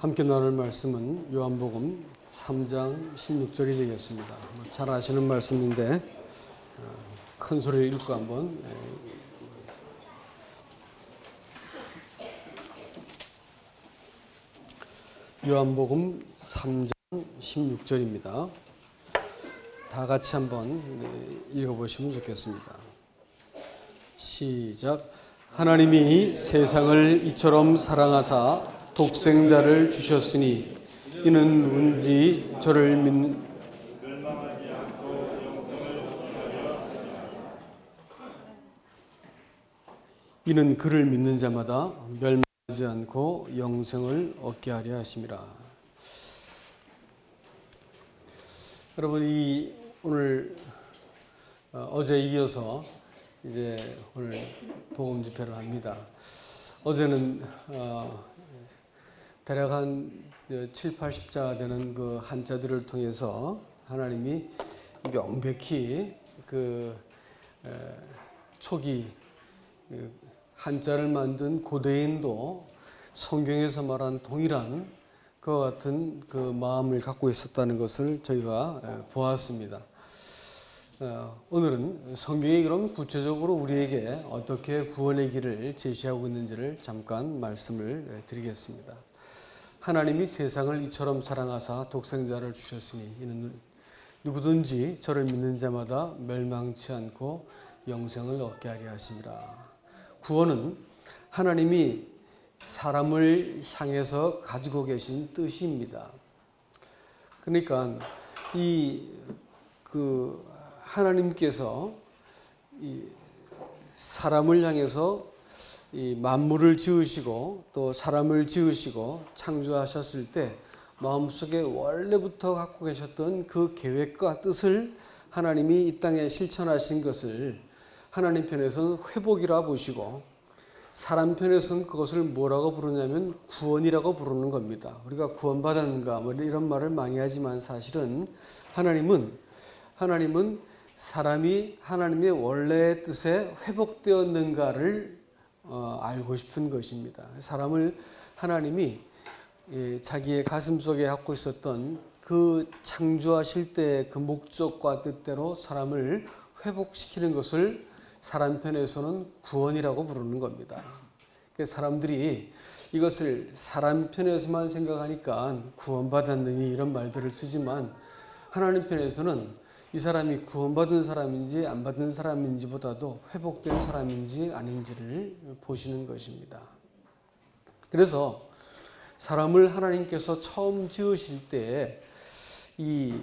함께 나눌 말씀은 요한복음 3장 16절이 되겠습니다. 잘 아시는 말씀인데 큰 소리를 읽고 한번 요한복음 3장 16절입니다. 다 같이 한번 읽어보시면 좋겠습니다. 시작. 하나님이 세상을 이처럼 사랑하사 독생자를 주셨으니 이는 누구든지 저를 믿는 이는 그를 믿는 자마다 멸망하지 않고 영생을 얻게 하려 하심이라. 여러분, 오늘 어제 이어서 이제 오늘 복음 집회를 합니다. 어제는 대략 한 7, 80자 되는 그 한자들을 통해서 하나님이 명백히 초기 한자를 만든 고대인도 성경에서 말한 동일한 그와 같은 그 마음을 갖고 있었다는 것을 저희가 보았습니다. 오늘은 성경이 그럼 구체적으로 우리에게 어떻게 구원의 길을 제시하고 있는지를 잠깐 말씀을 드리겠습니다. 하나님이 세상을 이처럼 사랑하사 독생자를 주셨으니 이는 누구든지 저를 믿는 자마다 멸망치 않고 영생을 얻게 하려 하심이라. 구원은 하나님이 사람을 향해서 가지고 계신 뜻입니다. 그러니까 하나님께서 이 사람을 향해서 이 만물을 지으시고 또 사람을 지으시고 창조하셨을 때 마음속에 원래부터 갖고 계셨던 그 계획과 뜻을 하나님이 이 땅에 실천하신 것을 하나님 편에서는 회복이라 보시고 사람 편에서는 그것을 뭐라고 부르냐면 구원이라고 부르는 겁니다. 우리가 구원받았는가 뭐 이런 말을 많이 하지만 사실은 하나님은 사람이 하나님의 원래의 뜻에 회복되었는가를 알고 싶은 것입니다. 사람을 하나님이 자기의 가슴 속에 갖고 있었던 그 창조하실 때의 그 목적과 뜻대로 사람을 회복시키는 것을 사람 편에서는 구원이라고 부르는 겁니다. 사람들이 이것을 사람 편에서만 생각하니까 구원받았느니 이런 말들을 쓰지만 하나님 편에서는 이 사람이 구원받은 사람인지 안 받은 사람인지보다도 회복된 사람인지 아닌지를 보시는 것입니다. 그래서 사람을 하나님께서 처음 지으실 때 이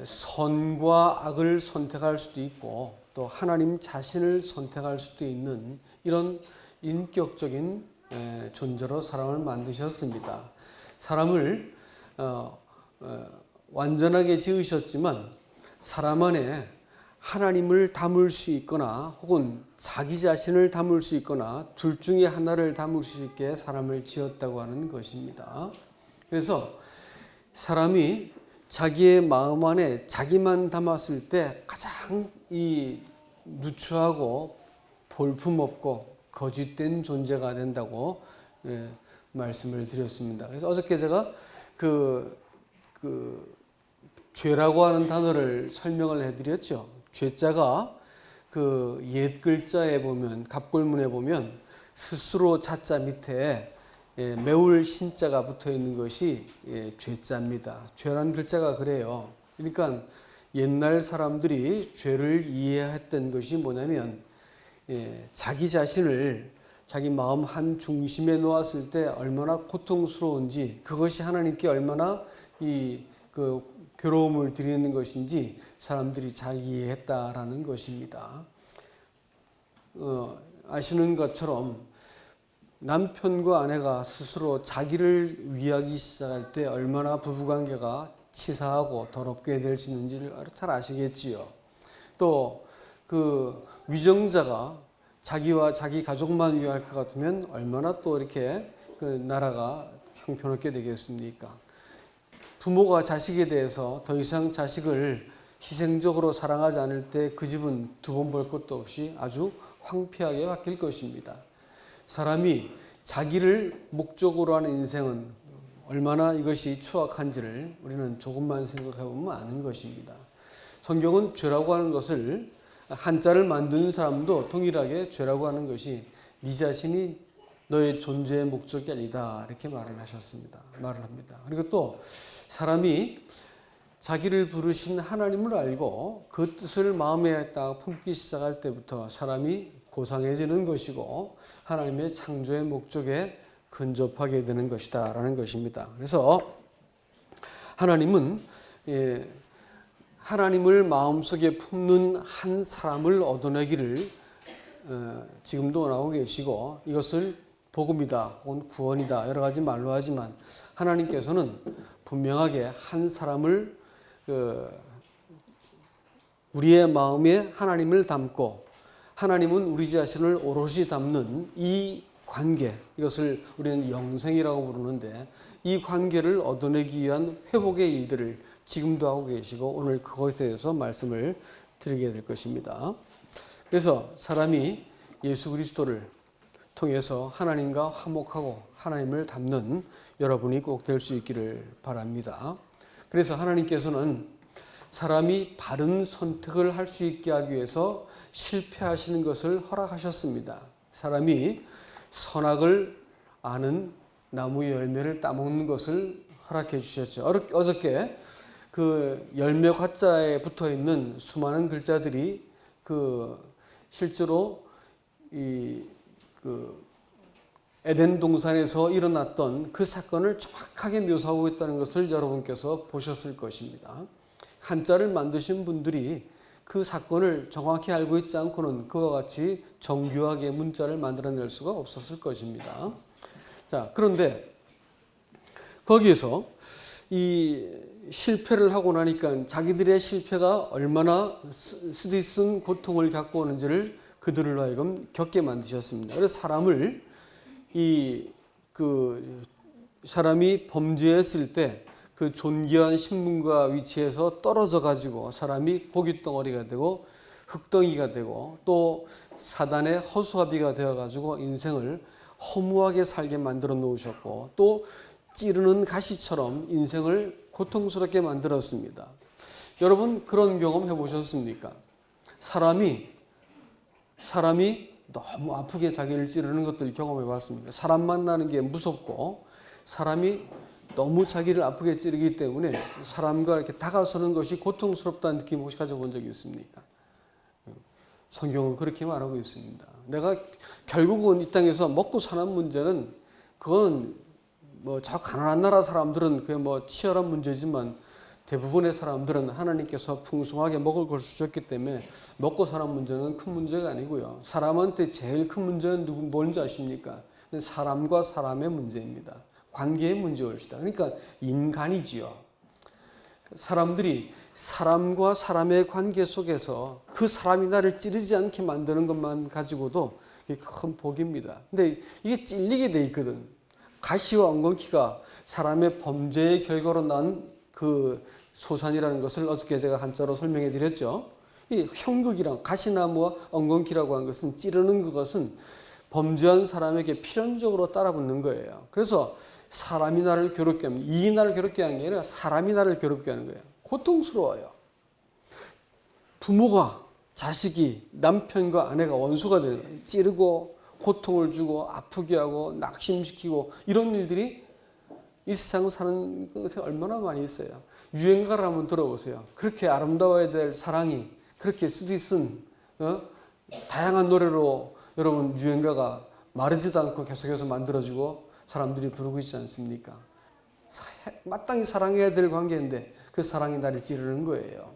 선과 악을 선택할 수도 있고 또 하나님 자신을 선택할 수도 있는 이런 인격적인 존재로 사람을 만드셨습니다. 사람을 완전하게 지으셨지만 사람 안에 하나님을 담을 수 있거나 혹은 자기 자신을 담을 수 있거나 둘 중에 하나를 담을 수 있게 사람을 지었다고 하는 것입니다. 그래서 사람이 자기의 마음 안에 자기만 담았을 때 가장 누추하고 볼품없고 거짓된 존재가 된다고 말씀을 드렸습니다. 그래서 어저께 제가 죄라고 하는 단어를 설명을 해드렸죠. 죄자가 그 옛 글자에 보면 갑골문에 보면 스스로 자자 밑에 매울 신자가 붙어 있는 것이 죄자입니다. 죄라는 글자가 그래요. 그러니까 옛날 사람들이 죄를 이해했던 것이 뭐냐면 자기 자신을 자기 마음 한 중심에 놓았을 때 얼마나 고통스러운지 그것이 하나님께 얼마나 괴로움을 드리는 것인지 사람들이 잘 이해했다라는 것입니다. 아시는 것처럼 남편과 아내가 스스로 자기를 위하기 시작할 때 얼마나 부부관계가 치사하고 더럽게 될지는지를 잘 아시겠지요. 또 위정자가 자기와 자기 가족만 위할 것 같으면 얼마나 또 이렇게 나라가 형편없게 되겠습니까? 부모가 자식에 대해서 더 이상 자식을 희생적으로 사랑하지 않을 때 그 집은 두 번 볼 것도 없이 아주 황폐하게 바뀔 것입니다. 사람이 자기를 목적으로 하는 인생은 얼마나 이것이 추악한지를 우리는 조금만 생각해 보면 아는 것입니다. 성경은 죄라고 하는 것을 한자를 만드는 사람도 동일하게 죄라고 하는 것이 네 자신이 너의 존재의 목적이 아니다 이렇게 말을 합니다. 그리고 또 사람이 자기를 부르신 하나님을 알고 그 뜻을 마음에 딱 품기 시작할 때부터 사람이 고상해지는 것이고 하나님의 창조의 목적에 근접하게 되는 것이다 라는 것입니다. 그래서 하나님은 하나님을 마음속에 품는 한 사람을 얻어내기를 지금도 원하고 계시고 이것을 복음이다 혹은 구원이다 여러 가지 말로 하지만 하나님께서는 분명하게 한 사람을 우리의 마음에 하나님을 담고 하나님은 우리 자신을 오롯이 담는 이 관계, 이것을 우리는 영생이라고 부르는데 이 관계를 얻어내기 위한 회복의 일들을 지금도 하고 계시고 오늘 그것에 대해서 말씀을 드리게 될 것입니다. 그래서 사람이 예수 그리스도를 통해서 하나님과 화목하고 하나님을 닮는 여러분이 꼭 될 수 있기를 바랍니다. 그래서 하나님께서는 사람이 바른 선택을 할 수 있게 하기 위해서 실패하시는 것을 허락하셨습니다. 사람이 선악을 아는 나무의 열매를 따먹는 것을 허락해 주셨죠. 어저께 그 열매 과자에 붙어 있는 수많은 글자들이 실제로 에덴 동산에서 일어났던 그 사건을 정확하게 묘사하고 있다는 것을 여러분께서 보셨을 것입니다. 한자를 만드신 분들이 그 사건을 정확히 알고 있지 않고는 그와 같이 정교하게 문자를 만들어낼 수가 없었을 것입니다. 자, 그런데 거기에서 이 실패를 하고 나니까 자기들의 실패가 얼마나 쓰디쓴 고통을 갖고 오는지를 그들을 하여금 겪게 만드셨습니다. 그래서 사람이 범죄했을 때 그 존귀한 신분과 위치에서 떨어져 가지고 사람이 고깃덩어리가 되고 흙덩이가 되고 또 사단의 허수아비가 되어 가지고 인생을 허무하게 살게 만들어 놓으셨고 또 찌르는 가시처럼 인생을 고통스럽게 만들었습니다. 여러분 그런 경험 해보셨습니까? 사람이 너무 아프게 자기를 찌르는 것들 경험해 봤습니까? 사람 만나는 게 무섭고 사람이 너무 자기를 아프게 찌르기 때문에 사람과 이렇게 다가서는 것이 고통스럽다는 느낌 혹시 가져본 적이 있습니까? 성경은 그렇게 말하고 있습니다. 내가 결국은 이 땅에서 먹고 사는 문제는 그건 저 가난한 나라 사람들은 그게 치열한 문제지만 대부분의 사람들은 하나님께서 풍성하게 먹을 것을 주셨기 때문에 먹고 사는 문제는 큰 문제가 아니고요. 사람한테 제일 큰 문제는 뭔지 아십니까? 사람과 사람의 문제입니다. 관계의 문제일시다. 그러니까 인간이지요. 사람들이 사람과 사람의 관계 속에서 그 사람이 나를 찌르지 않게 만드는 것만 가지고도 큰 복입니다. 근데 이게 찔리게 돼 있거든. 가시와 엉겅퀴가 사람의 범죄의 결과로 난 그 소산이라는 것을 어저께 제가 한자로 설명해 드렸죠. 이 형극이랑 가시나무와 엉겅퀴라고 하는 것은 찌르는 그것은 범죄한 사람에게 필연적으로 따라붙는 거예요. 그래서 사람이 나를 괴롭게 하면 이익이 나를 괴롭게 하는 게 아니라 사람이 나를 괴롭게 하는 거예요. 고통스러워요. 부모가 자식이 남편과 아내가 원수가 되는 거예요. 찌르고 고통을 주고 아프게 하고 낙심시키고 이런 일들이 이 세상 사는 것에 얼마나 많이 있어요. 유행가를 한번 들어보세요. 그렇게 아름다워야 될 사랑이 그렇게 쓰디쓴 다양한 노래로 여러분 유행가가 마르지도 않고 계속해서 만들어지고 사람들이 부르고 있지 않습니까? 마땅히 사랑해야 될 관계인데 그 사랑이 나를 찌르는 거예요.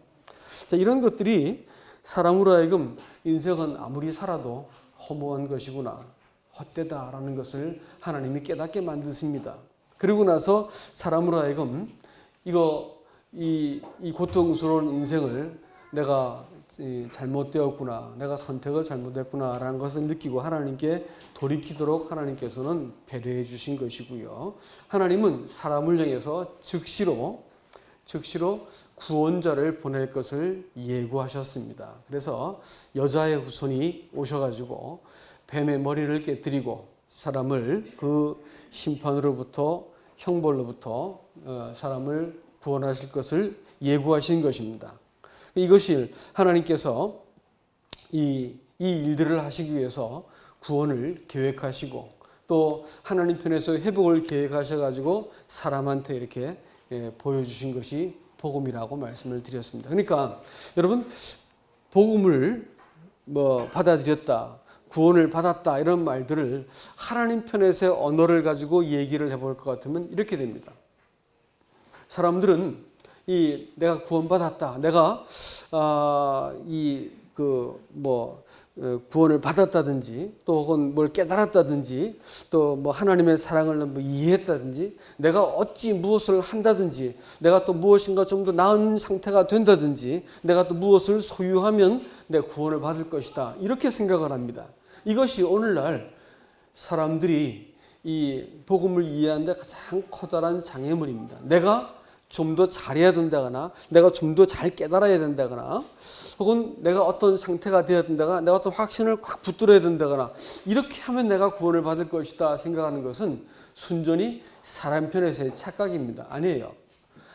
자, 이런 것들이 사람으로 하여금 인생은 아무리 살아도 허무한 것이구나, 헛되다라는 것을 하나님이 깨닫게 만드십니다. 그리고 나서 사람으로 하여금 이 고통스러운 인생을 내가 잘못되었구나, 내가 선택을 잘못했구나라는 것을 느끼고 하나님께 돌이키도록 하나님께서는 배려해 주신 것이고요. 하나님은 사람을 향해서 즉시로 구원자를 보낼 것을 예고하셨습니다. 그래서 여자의 후손이 오셔가지고 뱀의 머리를 깨뜨리고 사람을 그 심판으로부터 형벌로부터 사람을 구원하실 것을 예고하신 것입니다. 이것이 하나님께서 이 일들을 하시기 위해서 구원을 계획하시고 또 하나님 편에서 회복을 계획하셔가지고 사람한테 이렇게 보여주신 것이 복음이라고 말씀을 드렸습니다. 그러니까 여러분 복음을 받아들였다, 구원을 받았다 이런 말들을 하나님 편에서의 언어를 가지고 얘기를 해볼 것 같으면 이렇게 됩니다. 사람들은 내가 구원받았다, 내가 구원을 받았다든지 또 혹은 뭘 깨달았다든지 또 하나님의 사랑을 이해했다든지 내가 어찌 무엇을 한다든지 내가 또 무엇인가 좀 더 나은 상태가 된다든지 내가 또 무엇을 소유하면 내 구원을 받을 것이다 이렇게 생각을 합니다. 이것이 오늘날 사람들이 이 복음을 이해하는 데 가장 커다란 장애물입니다. 내가 좀 더 잘해야 된다거나 내가 좀 더 잘 깨달아야 된다거나 혹은 내가 어떤 상태가 되어야 된다거나 내가 어떤 확신을 꽉 붙들어야 된다거나 이렇게 하면 내가 구원을 받을 것이다 생각하는 것은 순전히 사람 편에서의 착각입니다. 아니에요.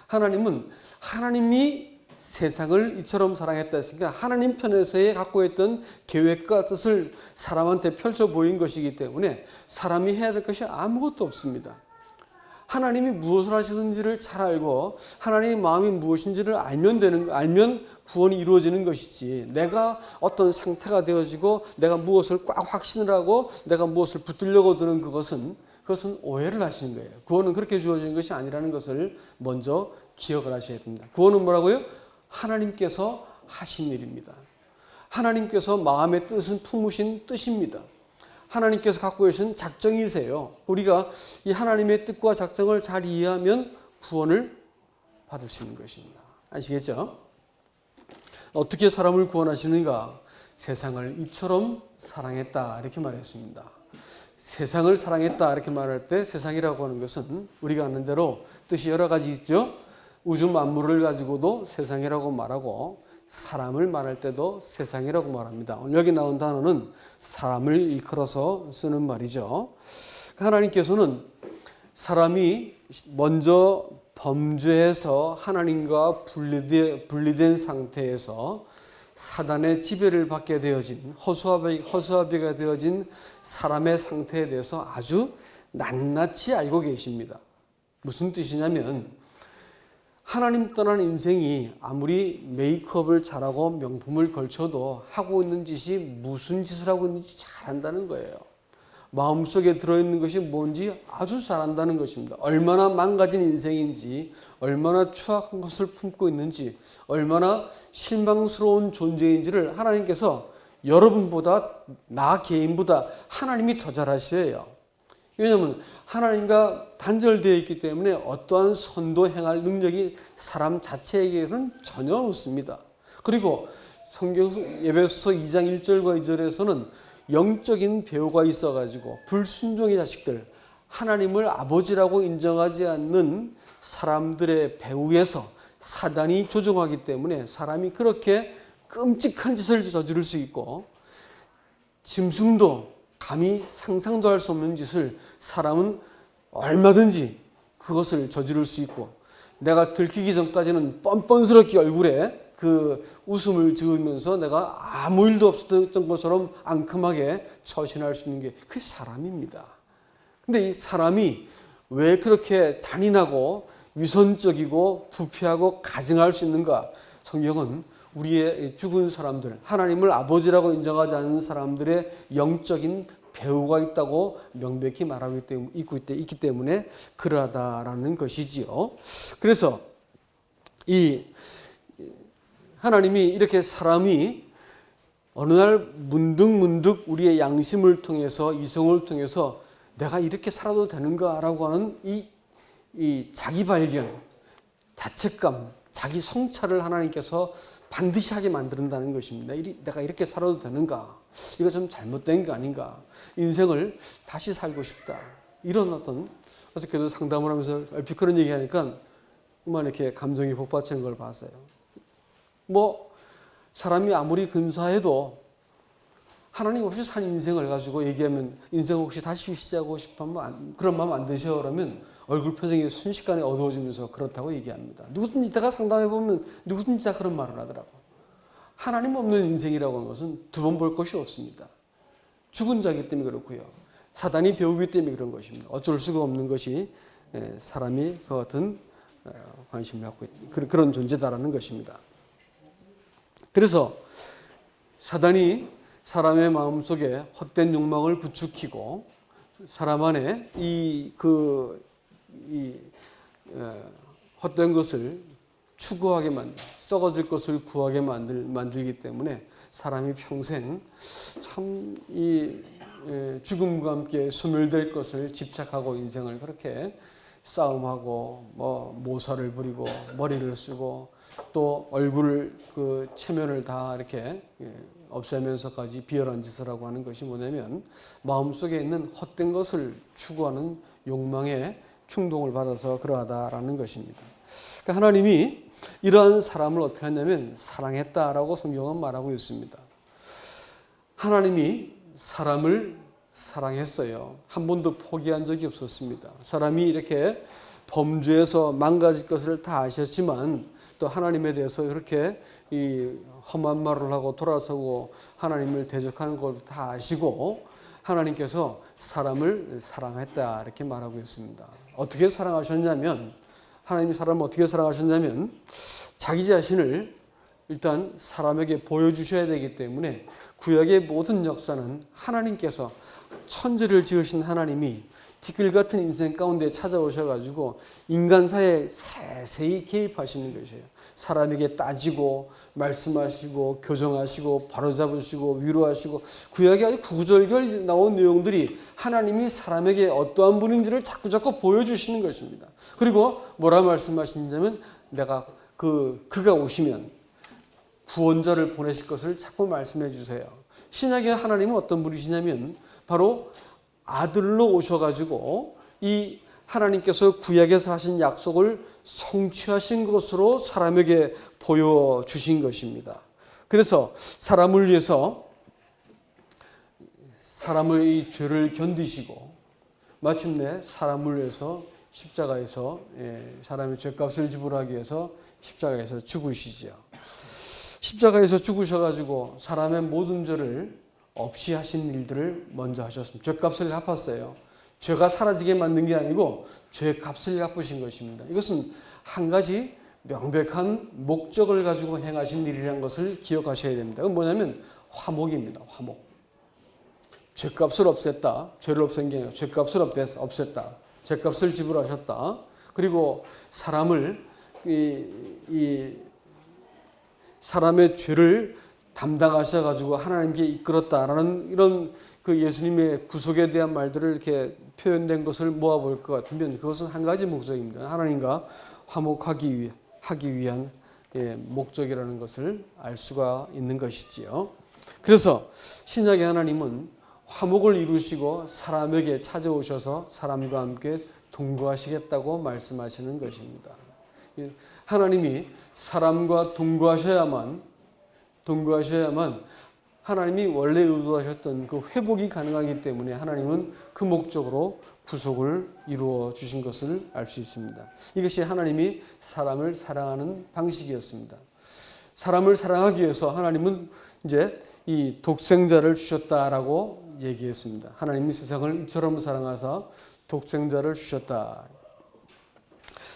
하나님은 하나님이 세상을 이처럼 사랑했다 했으니까 하나님 편에서의 갖고 있던 계획과 뜻을 사람한테 펼쳐 보인 것이기 때문에 사람이 해야 될 것이 아무것도 없습니다. 하나님이 무엇을 하시는지를 잘 알고 하나님의 마음이 무엇인지를 알면 구원이 이루어지는 것이지 내가 어떤 상태가 되어지고 내가 무엇을 꽉 확신을 하고 내가 무엇을 붙들려고 드는 그것은 오해를 하시는 거예요. 구원은 그렇게 주어지는 것이 아니라는 것을 먼저 기억을 하셔야 됩니다. 구원은 뭐라고요? 하나님께서 하신 일입니다. 하나님께서 마음의 뜻은 품으신 뜻입니다. 하나님께서 갖고 계신 작정이세요. 우리가 이 하나님의 뜻과 작정을 잘 이해하면 구원을 받을 수 있는 것입니다. 아시겠죠? 어떻게 사람을 구원하시는가? 세상을 이처럼 사랑했다 이렇게 말했습니다. 세상을 사랑했다 이렇게 말할 때 세상이라고 하는 것은 우리가 아는 대로 뜻이 여러 가지 있죠. 우주 만물을 가지고도 세상이라고 말하고 사람을 말할 때도 세상이라고 말합니다. 오늘 여기 나온 단어는 사람을 일컬어서 쓰는 말이죠. 하나님께서는 사람이 먼저 범죄해서 하나님과 분리된 상태에서 사단의 지배를 받게 되어진 허수아비가 되어진 사람의 상태에 대해서 아주 낱낱이 알고 계십니다. 무슨 뜻이냐면 하나님 떠난 인생이 아무리 메이크업을 잘하고 명품을 걸쳐도 하고 있는 짓이 무슨 짓을 하고 있는지 잘 안다는 거예요. 마음속에 들어있는 것이 뭔지 아주 잘 안다는 것입니다. 얼마나 망가진 인생인지, 얼마나 추악한 것을 품고 있는지, 얼마나 실망스러운 존재인지를 하나님께서 여러분보다, 나 개인보다 하나님이 더 잘 아셔요. 왜냐하면 하나님과 단절되어 있기 때문에 어떠한 선도 행할 능력이 사람 자체에게는 전혀 없습니다. 그리고 성경 에베소서 2장 1절과 2절에서는 영적인 배후가 있어가지고 불순종의 자식들, 하나님을 아버지라고 인정하지 않는 사람들의 배후에서 사단이 조종하기 때문에 사람이 그렇게 끔찍한 짓을 저지를 수 있고 짐승도 감히 상상도 할 수 없는 짓을 사람은 얼마든지 그것을 저지를 수 있고 내가 들키기 전까지는 뻔뻔스럽게 얼굴에 그 웃음을 지으면서 내가 아무 일도 없었던 것처럼 앙큼하게 처신할 수 있는 게 그게 사람입니다. 근데 이 사람이 왜 그렇게 잔인하고 위선적이고 부패하고 가증할 수 있는가? 성경은 우리의 죽은 사람들, 하나님을 아버지라고 인정하지 않는 사람들의 영적인 배후가 있다고 명백히 말하고 있기 때문에 그러하다라는 것이지요. 그래서 이 하나님이 이렇게 사람이 어느 날 문득 우리의 양심을 통해서 이성을 통해서 내가 이렇게 살아도 되는가라고 하는 이 자기 발견, 자책감, 자기 성찰을 하나님께서 반드시 하게 만든다는 것입니다. 내가 이렇게 살아도 되는가? 이거 좀 잘못된 거 아닌가? 인생을 다시 살고 싶다. 이런 어떻게도 상담을 하면서 얼핏 그런 얘기하니까 정말 이렇게 감정이 복받치는 걸 봤어요. 사람이 아무리 근사해도 하나님 없이 산 인생을 가지고 얘기하면 인생 혹시 다시 시작하고 싶으면 그런 마음 안 드셔 그러면 얼굴 표정이 순식간에 어두워지면서 그렇다고 얘기합니다. 누구든지 이따가 상담해 보면 누구든지 다 그런 말을 하더라고. 하나님 없는 인생이라고 하는 것은 두 번 볼 것이 없습니다. 죽은 자이기 때문에 그렇고요. 사단이 배우기 때문에 그런 것입니다. 어쩔 수가 없는 것이 사람이 그 같은 관심을 갖고 있는 그런 존재다라는 것입니다. 그래서 사단이 사람의 마음속에 헛된 욕망을 부추기고 사람 안에 헛된 것을 추구하게 썩어질 것을 구하게 만들기 때문에 사람이 평생 참 죽음과 함께 소멸될 것을 집착하고 인생을 그렇게 싸움하고 모사를 부리고 머리를 쓰고 또 얼굴 그 체면을 다 이렇게 없애면서까지 비열한 짓을 하고 하는 것이 뭐냐면 마음속에 있는 헛된 것을 추구하는 욕망에 충동을 받아서 그러하다라는 것입니다. 그러니까 하나님이 이러한 사람을 어떻게 하냐면 사랑했다라고 성경은 말하고 있습니다. 하나님이 사람을 사랑했어요. 한 번도 포기한 적이 없었습니다. 사람이 이렇게 범죄에서 망가질 것을 다 아셨지만 또 하나님에 대해서 그렇게 험한 말을 하고 돌아서고 하나님을 대적하는 것을 다 아시고 하나님께서 사람을 사랑했다 이렇게 말하고 있습니다. 어떻게 사랑하셨냐면 하나님이 사람을 어떻게 사랑하셨냐면 자기 자신을 일단 사람에게 보여주셔야 되기 때문에 구약의 모든 역사는 하나님께서 천지를 지으신 하나님이 티끌 같은 인생 가운데 찾아오셔가지고 인간사에 세세히 개입하시는 것이에요. 사람에게 따지고 말씀하시고 교정하시고 바로잡으시고 위로하시고 구약에 아주 구구절절 나온 내용들이 하나님이 사람에게 어떠한 분인지를 자꾸자꾸 보여주시는 것입니다. 그리고 뭐라 말씀하시냐면 내가 그가 오시면 구원자를 보내실 것을 자꾸 말씀해 주세요. 신약의 하나님은 어떤 분이시냐면 바로 아들로 오셔가지고 이 하나님께서 구약에서 하신 약속을 성취하신 것으로 사람에게 보여주신 것입니다. 그래서 사람을 위해서 사람의 죄를 견디시고 마침내 사람을 위해서 십자가에서 사람의 죄값을 지불하기 위해서 십자가에서 죽으시죠. 십자가에서 죽으셔가지고 사람의 모든 죄를 없이 하신 일들을 먼저 하셨습니다. 죄값을 갚았어요. 죄가 사라지게 만든 게 아니고 죄값을 갚으신 것입니다. 이것은 한 가지 명백한 목적을 가지고 행하신 일이라는 것을 기억하셔야 됩니다. 그건 뭐냐면 화목입니다. 화목. 죄값을 없앴다. 죄를 없앤 게 아니라 죄값을 없앴다. 죄값을 지불하셨다. 그리고 사람을 사람의 죄를 담당하셔가지고 하나님께 이끌었다라는 이런 그 예수님의 구속에 대한 말들을 이렇게 표현된 것을 모아볼 것 같으면 그것은 한 가지 목적입니다. 하나님과 화목하기 위한 목적이라는 것을 알 수가 있는 것이지요. 그래서 신약의 하나님은 화목을 이루시고 사람에게 찾아오셔서 사람과 함께 동거하시겠다고 말씀하시는 것입니다. 하나님이 사람과 동거하셔야만 하나님이 원래 의도하셨던 그 회복이 가능하기 때문에 하나님은 그 목적으로 구속을 이루어 주신 것을 알 수 있습니다. 이것이 하나님이 사람을 사랑하는 방식이었습니다. 사람을 사랑하기 위해서 하나님은 이제 이 독생자를 주셨다라고 얘기했습니다. 하나님이 세상을 이처럼 사랑하사 독생자를 주셨다.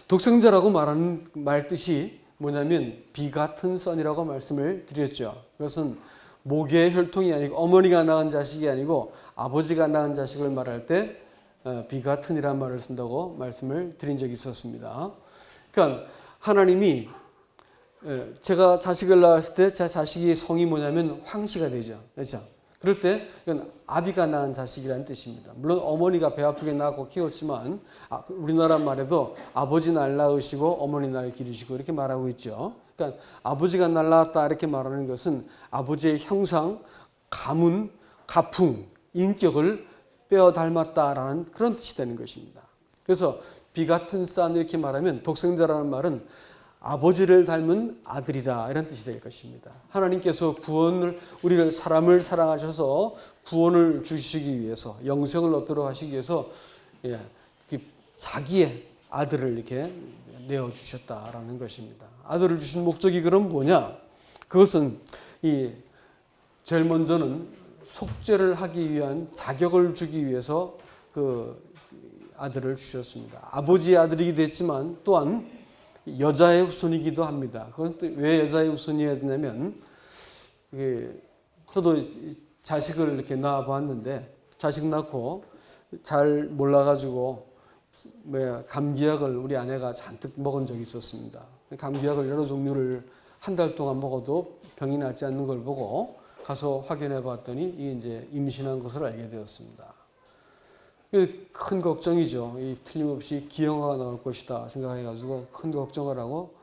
독생자라고 말하는 말 뜻이 뭐냐면 비같은 선이라고 말씀을 드렸죠. 그것은 모계의 혈통이 아니고 어머니가 낳은 자식이 아니고 아버지가 낳은 자식을 말할 때 비같은이라는 말을 쓴다고 말씀을 드린 적이 있었습니다. 그러니까 하나님이 제가 자식을 낳았을 때 제 자식이 성이 뭐냐면 황씨가 되죠. 그렇죠? 그럴 때 이건 아비가 낳은 자식이라는 뜻입니다. 물론 어머니가 배 아프게 낳고 키웠지만 우리나라 말에도 아버지 날 낳으시고 어머니 날 기르시고 이렇게 말하고 있죠. 그러니까 아버지가 날 낳았다 이렇게 말하는 것은 아버지의 형상, 가문, 가풍, 인격을 빼어 닮았다라는 그런 뜻이 되는 것입니다. 그래서 비같은 산 이렇게 말하면 독생자라는 말은 아버지를 닮은 아들이다, 이런 뜻이 될 것입니다. 하나님께서 우리를 사람을 사랑하셔서 구원을 주시기 위해서, 영생을 얻도록 하시기 위해서 자기의 아들을 이렇게 내어주셨다라는 것입니다. 아들을 주신 목적이 그럼 뭐냐? 그것은 제일 먼저는 속죄를 하기 위한 자격을 주기 위해서 그 아들을 주셨습니다. 아버지의 아들이기도 했지만 또한 여자의 후손이기도 합니다. 그건 또 왜 여자의 후손이어야 되냐면, 저도 자식을 이렇게 낳아봤는데, 자식 낳고 잘 몰라가지고 감기약을 우리 아내가 잔뜩 먹은 적이 있었습니다. 감기약을 여러 종류를 한 달 동안 먹어도 병이 낫지 않는 걸 보고 가서 확인해 봤더니 이게 이제 임신한 것을 알게 되었습니다. 큰 걱정이죠. 틀림없이 기형아가 나올 것이다 생각해가지고 큰 걱정을 하고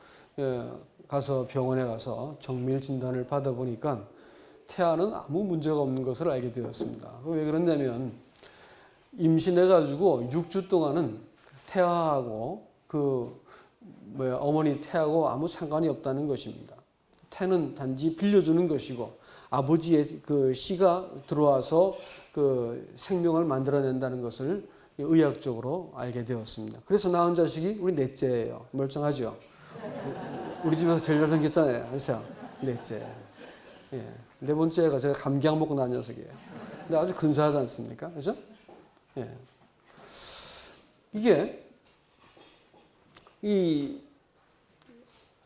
가서 병원에 가서 정밀 진단을 받아보니까 태아는 아무 문제가 없는 것을 알게 되었습니다. 왜 그러냐면 임신해가지고 6주 동안은 태아하고 어머니 태아하고 아무 상관이 없다는 것입니다. 태는 단지 빌려주는 것이고 아버지의 그 씨가 들어와서 그 생명을 만들어낸다는 것을 의학적으로 알게 되었습니다. 그래서 낳은 자식이 우리 넷째예요. 멀쩡하죠? 우리 집에서 제일 잘생겼잖아요. 그렇죠? 넷째. 예. 네 번째가 제가 감기약 먹고 난 녀석이에요. 근데 아주 근사하지 않습니까? 그렇죠? 예. 이게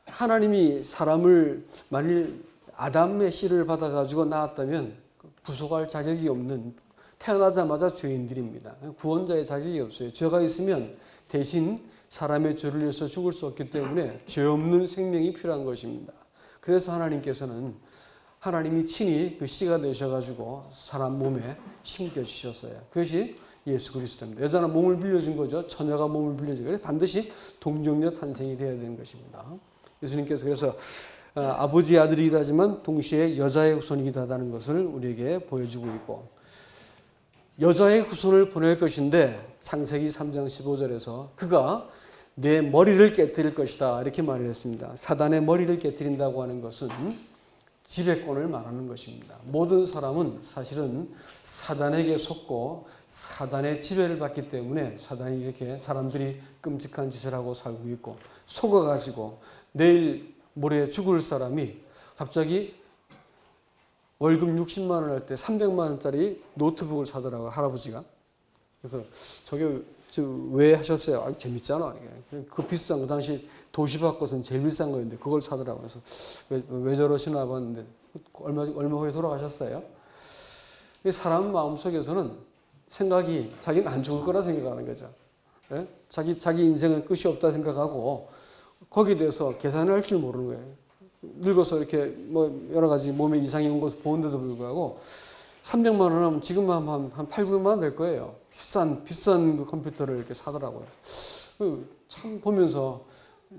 하나님이 사람을 만일 아담의 씨를 받아가지고 낳았다면 구속할 자격이 없는, 태어나자마자 죄인들입니다. 구원자의 자격이 없어요. 죄가 있으면 대신 사람의 죄를 위해서 죽을 수 없기 때문에 죄 없는 생명이 필요한 것입니다. 그래서 하나님께서는 하나님이 친히 그 씨가 되셔가지고 사람 몸에 심겨주셨어요. 그것이 예수 그리스도입니다. 여자는 몸을 빌려준 거죠. 처녀가 몸을 빌려준 거예요. 반드시 동정녀 탄생이 되어야 되는 것입니다. 예수님께서 그래서 아버지의 아들이기도 하지만 동시에 여자의 후손이기도 하다는 것을 우리에게 보여주고 있고, 여자의 후손을 보낼 것인데 창세기 3장 15절에서 그가 내 머리를 깨뜨릴 것이다 이렇게 말을 했습니다. 사단의 머리를 깨뜨린다고 하는 것은 지배권을 말하는 것입니다. 모든 사람은 사실은 사단에게 속고 사단의 지배를 받기 때문에 사단이 이렇게 사람들이 끔찍한 짓을 하고 살고 있고, 속아가지고 내일 모레 죽을 사람이 갑자기 월급 60만 원 할 때 300만 원짜리 노트북을 사더라고요, 할아버지가. 그래서 저게 왜 하셨어요? 아, 재밌잖아. 그 비싼 거, 당시 도시락 것은 제일 비싼 거였는데 그걸 사더라고요. 그래서 왜 저러시나 봤는데 얼마 후에 돌아가셨어요. 사람 마음속에서는 생각이 자기는 안 죽을 거라 생각하는 거죠. 예? 자기 인생은 끝이 없다 생각하고 거기에 대해서 계산을 할 줄 모르는 거예요. 늙어서 이렇게 여러 가지 몸에 이상이 온 것을 보는데도 불구하고 300만 원 하면 지금 한 8, 900만 원 될 거예요. 비싼 그 컴퓨터를 이렇게 사더라고요. 참 보면서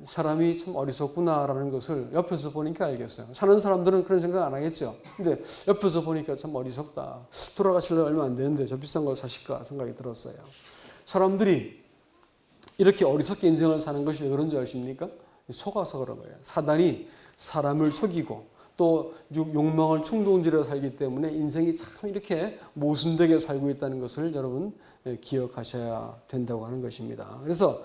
사람이 참 어리석구나라는 것을 옆에서 보니까 알겠어요. 사는 사람들은 그런 생각 안 하겠죠. 근데 옆에서 보니까 참 어리석다. 돌아가실래 얼마 안 되는데 저 비싼 걸 사실까 생각이 들었어요. 사람들이 이렇게 어리석게 인생을 사는 것이 왜 그런 줄 아십니까? 속아서 그런 거예요. 사단이 사람을 속이고 또 욕망을 충동질러 살기 때문에 인생이 참 이렇게 모순되게 살고 있다는 것을 여러분 기억하셔야 된다고 하는 것입니다. 그래서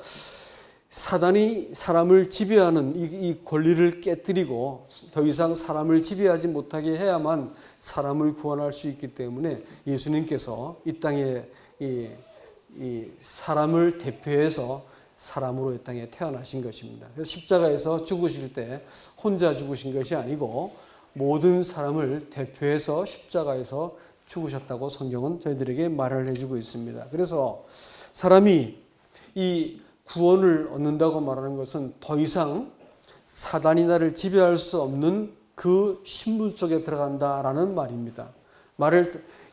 사단이 사람을 지배하는 이 권리를 깨뜨리고 더 이상 사람을 지배하지 못하게 해야만 사람을 구원할 수 있기 때문에 예수님께서 이 땅에 이 사람을 대표해서 사람으로 이 땅에 태어나신 것입니다. 그래서 십자가에서 죽으실 때 혼자 죽으신 것이 아니고 모든 사람을 대표해서 십자가에서 죽으셨다고 성경은 저희들에게 말을 해주고 있습니다. 그래서 사람이 이 구원을 얻는다고 말하는 것은 더 이상 사단이 나를 지배할 수 없는 그 신분 속에 들어간다라는 말입니다.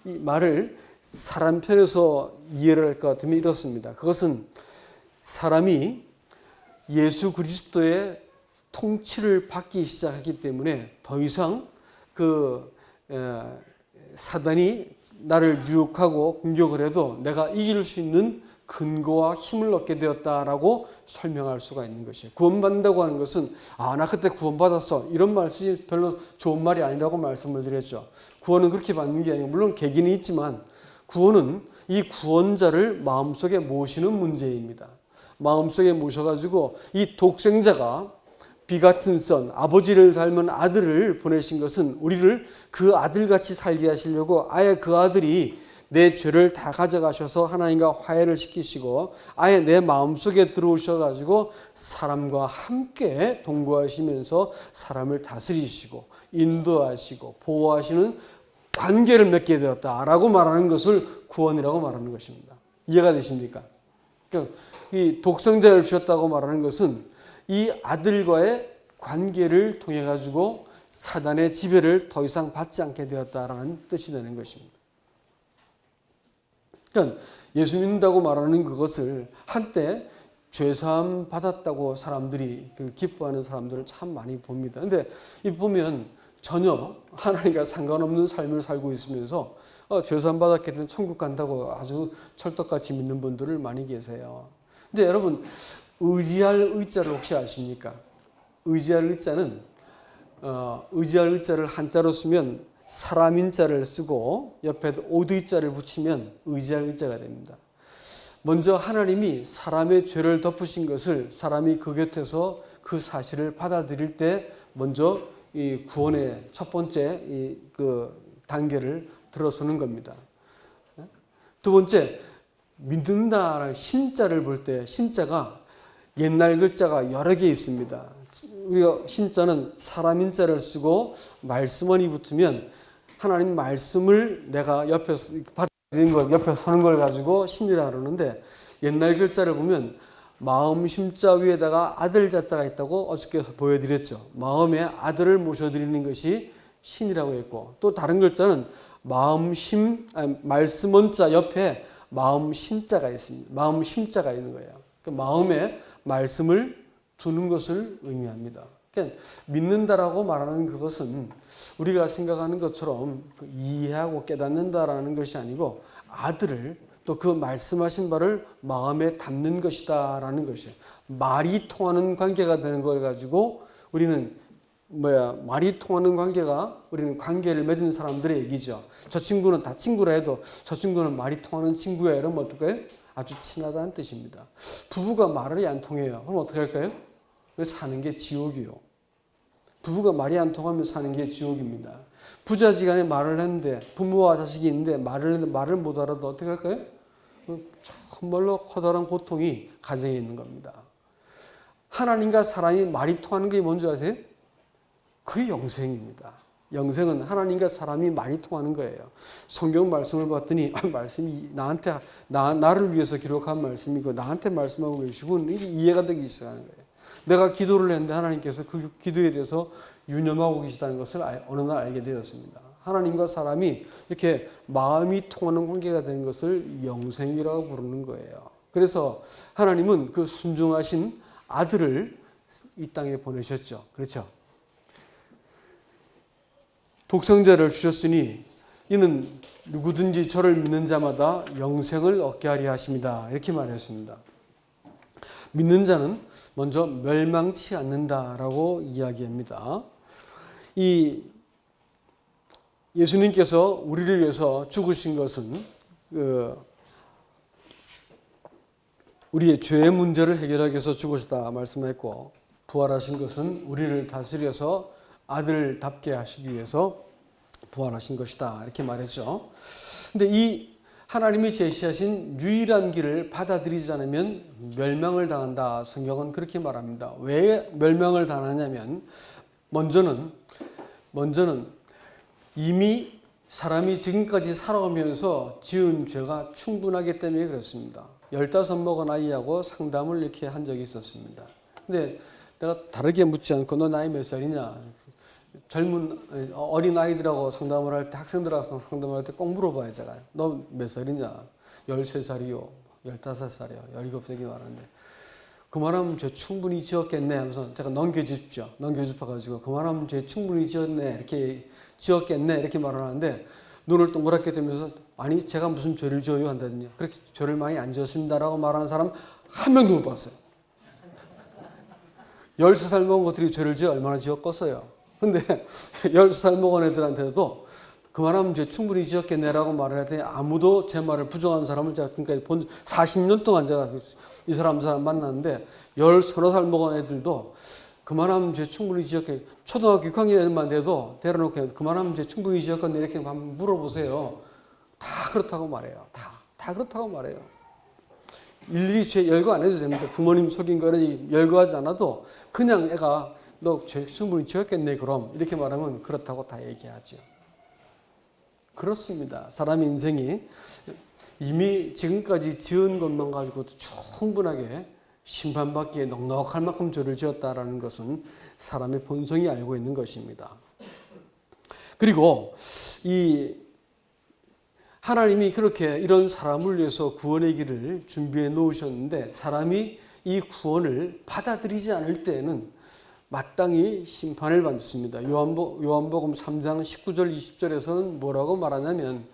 이 말을 사람 편에서 이해를 할 것 같으면 이렇습니다. 그것은 사람이 예수 그리스도의 통치를 받기 시작하기 때문에 더 이상 사단이 나를 유혹하고 공격을 해도 내가 이길 수 있는 근거와 힘을 얻게 되었다라고 설명할 수가 있는 것이에요. 구원받는다고 하는 것은 나 그때 구원받았어 이런 말씀이 별로 좋은 말이 아니라고 말씀을 드렸죠. 구원은 그렇게 받는 게 아니고 물론 계기는 있지만 구원은 이 구원자를 마음속에 모시는 문제입니다. 마음속에 모셔가지고 이 독생자가 비 같은 선, 아버지를 닮은 아들을 보내신 것은 우리를 그 아들같이 살게 하시려고 아예 그 아들이 내 죄를 다 가져가셔서 하나님과 화해를 시키시고 아예 내 마음속에 들어오셔가지고 사람과 함께 동거하시면서 사람을 다스리시고 인도하시고 보호하시는 관계를 맺게 되었다라고 말하는 것을 구원이라고 말하는 것입니다. 이해가 되십니까? 그러니까 이 독생자를 주셨다고 말하는 것은 이 아들과의 관계를 통해 가지고 사단의 지배를 더 이상 받지 않게 되었다라는 뜻이 되는 것입니다. 그러니까 예수 믿는다고 말하는 그것을 한때 죄사함 받았다고 사람들이 기뻐하는 사람들을 참 많이 봅니다. 그런데 이 보면 전혀 하나님과 상관없는 삶을 살고 있으면서 죄사함 받았기 때문에 천국 간다고 아주 철떡같이 믿는 분들을 많이 계세요. 근데 여러분 의지할 의자를 혹시 아십니까? 의지할 의자는 의지할 의자를 한자로 쓰면 사람인 자를 쓰고 옆에 오드자를 붙이면 의지할 의자가 됩니다. 먼저 하나님이 사람의 죄를 덮으신 것을 사람이 그 곁에서 그 사실을 받아들일 때 먼저 이 구원의 첫 번째 그 단계를 들어서는 겁니다. 두 번째 믿는다라는 신자를 볼 때 신자가 옛날 글자가 여러 개 있습니다. 우리가 신자는 사람인 자를 쓰고 말씀원이 붙으면 하나님 말씀을 내가 옆에 받아들이는 걸 옆에 서는 걸 가지고 신이라 그러는데 옛날 글자를 보면 마음 심자 위에다가 아들 자자가 있다고 어저께 보여드렸죠. 마음에 아들을 모셔드리는 것이 신이라고 했고 또 다른 글자는 말씀원자 옆에 마음 심자가 있습니다. 마음 심자가 있는 거예요. 그 마음에 말씀을 두는 것을 의미합니다. 그러니까 믿는다라고 말하는 그것은 우리가 생각하는 것처럼 이해하고 깨닫는다라는 것이 아니고 아들을 또 그 말씀하신 바를 마음에 담는 것이다라는 것이에요. 말이 통하는 관계가 되는 걸 가지고 우리는 말이 통하는 관계가 우리는 관계를 맺은 사람들의 얘기죠. 저 친구는 다 친구라 해도 저 친구는 말이 통하는 친구야 이러면 어떨까요? 아주 친하다는 뜻입니다. 부부가 말이 안 통해요. 그럼 어떻게 할까요? 사는 게 지옥이요. 부부가 말이 안 통하면 사는 게 지옥입니다. 부자지간에 말을 했는데 부모와 자식이 있는데 말을 못 알아도 어떻게 할까요? 정말로 커다란 고통이 가정에 있는 겁니다. 하나님과 사람이 말이 통하는 게 뭔지 아세요? 그게 영생입니다. 영생은 하나님과 사람이 말이 통하는 거예요. 성경 말씀을 봤더니 말씀이 나를 위해서 기록한 말씀이고 나한테 말씀하고 계시고 이게 이해가 되기 시작하는 거예요. 내가 기도를 했는데 하나님께서 그 기도에 대해서 유념하고 계시다는 것을 어느 날 알게 되었습니다. 하나님과 사람이 이렇게 마음이 통하는 관계가 되는 것을 영생이라고 부르는 거예요. 그래서 하나님은 그 순종하신 아들을 이 땅에 보내셨죠. 그렇죠? 독생자를 주셨으니 이는 누구든지 저를 믿는 자마다 영생을 얻게 하려 하십니다. 이렇게 말했습니다. 믿는 자는 먼저 멸망치 않는다라고 이야기합니다. 이 예수님께서 우리를 위해서 죽으신 것은 우리의 죄의 문제를 해결하기 위해서 죽으셨다 말씀했고 부활하신 것은 우리를 다스려서 아들답게 하시기 위해서 부활하신 것이다 이렇게 말했죠. 근데 이 하나님이 제시하신 유일한 길을 받아들이지 않으면 멸망을 당한다. 성경은 그렇게 말합니다. 왜 멸망을 당하냐면 먼저는 이미 사람이 지금까지 살아오면서 지은 죄가 충분하기 때문에 그렇습니다. 15 먹은 아이하고 상담을 이렇게 한 적이 있었습니다. 근데 내가 다르게 묻지 않고 너 나이 몇 살이냐? 어린 아이들하고 상담을 할 때 학생들하고 상담을 할 때 꼭 물어봐야 제가 너 몇 살이냐? 13살이요, 15살이요, 17살이 말하는데 그 말하면 죄 충분히 지었겠네 하면서 제가 넘겨주십시오. 넘겨주셔가지고 그 말하면 죄 충분히 지었네 이렇게 지었겠네 이렇게 말을 하는데 눈을 동그랗게 뜨면서 아니 제가 무슨 죄를 지어요 한다든지 그렇게 죄를 많이 안 지었습니다라고 말하는 사람 한 명도 못 봤어요. 13살 먹은 것들이 죄를 지어 얼마나 지었겠어요. 근데 12살 먹은 애들한테도 그만하면 죄 충분히 지었겠네라고 말을 했더니 아무도 제 말을 부정하는 사람을 제가 지금까지 본 40년 동안 제가 이 사람 만났는데 13살 먹은 애들도 그만하면 죄 충분히 지었겠네. 초등학교 6학년 애들만 돼도 데려놓고 그만하면 죄 충분히 지었겠네 이렇게 한번 물어보세요. 다 그렇다고 말해요. 다 그렇다고 말해요. 일일이 죄 열거 안 해도 됩니다. 부모님 속인 거는 열거하지 않아도 그냥 애가 너 죄 충분히 지었겠네 그럼 이렇게 말하면 그렇다고 다 얘기하죠. 그렇습니다. 사람의 인생이 이미 지금까지 지은 것만 가지고도 충분하게 심판받기에 넉넉할 만큼 죄를 지었다라는 것은 사람의 본성이 알고 있는 것입니다. 그리고 이 하나님이 그렇게 이런 사람을 위해서 구원의 길을 준비해 놓으셨는데 사람이 이 구원을 받아들이지 않을 때에는 마땅히 심판을 받습니다. 요한복음 3장 19절 20절에서는 뭐라고 말하냐면